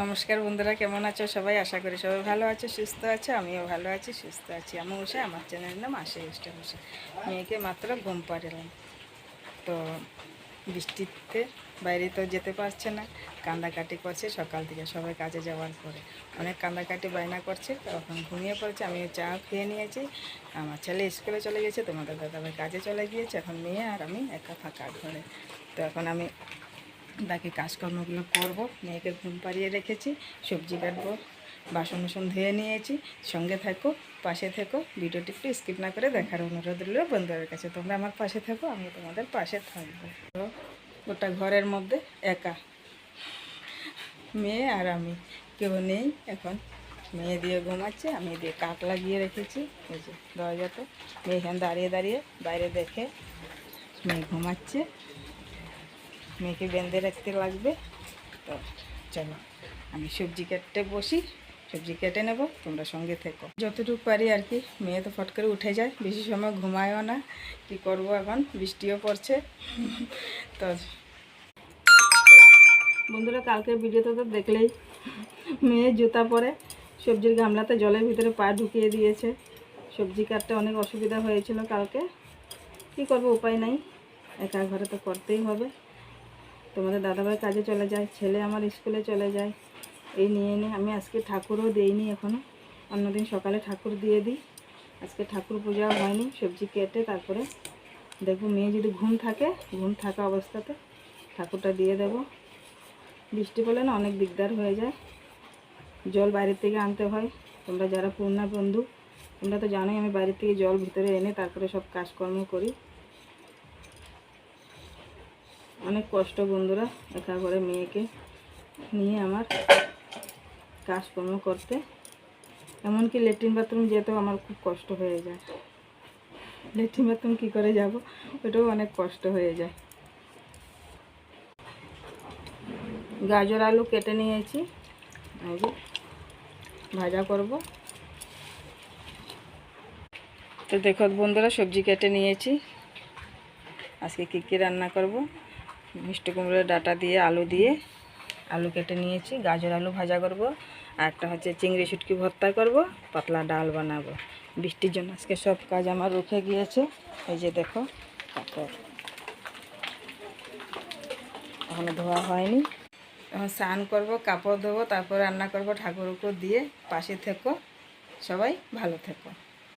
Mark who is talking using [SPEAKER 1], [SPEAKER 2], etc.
[SPEAKER 1] নমস্কার বন্ধুরা, কেমন আছো সবাই? আশা করি সবাই ভালো আছো, সুস্থ আছো। আমিও ভালো আছি, সুস্থ আছি। আমি বসে আমার চ্যানেলের নাম আশা স্টার বসে। মেয়েকে মাত্র ঘুম পাড়ালাম। তো বৃষ্টিতে বাইরে তো যেতে পারছে না, কান্দাকাটি করছে সকাল থেকে, সবাই কাজে যাওয়ার পরে অনেক কান্দাকাটি বায়না করছে। তখন ঘুমিয়ে পড়েছে। আমি চা খেয়ে নিয়েছি। আমার ছেলে স্কুলে চলে গেছে, তোমাদের দাদাভাই কাজে চলে গিয়েছে। এখন মেয়ে আর আমি একা ফাঁকা ঘরে। তো এখন আমি বাকি কাজকর্মগুলো করব। মেয়েকে ঘুম পাড়িয়ে রেখেছি, সবজি কাটবো, বাসন বাসন ধুয়ে নিয়েছি। সঙ্গে থাকো, পাশে থেকো, ভিডিওটি একটু স্কিপ না করে দেখার অনুরোধ রইল বন্ধুদের কাছে। তোমরা আমার পাশে থাকো, আমি তোমাদের পাশে থাকবো। তো গোটা ঘরের মধ্যে একা মেয়ে আর আমি, কেউ নেই এখন। মেয়ে দিয়ে ঘুমাচ্ছে, আমি দিয়ে কাক লাগিয়ে রেখেছি এই যে দরজাতে। মেয়ে এখানে দাঁড়িয়ে দাঁড়িয়ে বাইরে দেখে মেয়ে ঘুমাচ্ছে। মেয়েকে বেঁধে রাখতে লাগবে। তো চলো আমি সবজি কাটতে বসি, সবজি কেটে নেব, তোমরা সঙ্গে থেকো যতটুকু পারি আর কি। মেয়ে তো ফট করে উঠে যায়, বেশি সময় ঘুমায়ও না। কি করব, এখন বৃষ্টিও পড়ছে। তো বন্ধুরা, কালকের ভিডিওতে তো দেখলেই মেয়ে জুতা পরে সবজির গামলাতে জলের ভিতরে পা ঢুকিয়ে দিয়েছে। সবজি কাটতে অনেক অসুবিধা হয়েছিল কালকে। কি করব, উপায় নাই, একা ঘরে তো করতেই হবে। তোমাদের দাদাভাই কাজে চলে যায়, ছেলে আমার স্কুলে চলে যায়। এই নিয়ে আমি আজকে ঠাকুরও দিইনি এখনও। অন্যদিন সকালে ঠাকুর দিয়ে দিই, আজকে ঠাকুর পূজাও হয়নি। সবজি কেটে তারপরে দেখবো, মেয়ে যদি ঘুম থাকে, ঘুম থাকা অবস্থাতে ঠাকুরটা দিয়ে দেব। বৃষ্টি পড়লে না অনেক দিকদার হয়ে যায়, জল বাইরের থেকে আনতে হয়। তোমরা যারা পুরনা বন্ধু, তোমরা তো জানোই আমি বাইরের থেকে জল ভিতরে এনে তারপরে সব কাজকর্ম করি। অনেক কষ্ট বন্ধুরা, একা করে মেয়েকে নিয়ে আমার কাজকর্ম করতে। এমনকি ল্যাট্রিন বাথরুম যেতেও আমার খুব কষ্ট হয়ে যায়। ল্যাট্রিন বাথরুম কী করে যাব, ওটাও অনেক কষ্ট হয়ে যায়। গাজর আলু কেটে নিয়েছি, ভাজা করব। তো দেখো বন্ধুরা, সবজি কেটে নিয়েছি। আজকে কী রান্না করব, মিষ্টি কুমড়োর ডাঁটা দিয়ে আলু দিয়ে আলু কেটে নিয়েছি, গাজর আলু ভাজা করব। আর একটা হচ্ছে চিংড়ি শুটকি ভর্তা করব, পাতলা ডাল বানাবো। বৃষ্টির জন্য আজকে সব কাজ আমার রুখে গিয়েছে। এই যে দেখো, কাপড় এখনো ধোয়া হয়নি। এখন স্নান করব, কাপড় ধোবো, তারপর রান্না করব। ঠাকুরকে দিয়ে পাশে থেকো, সবাই ভালো থেকো।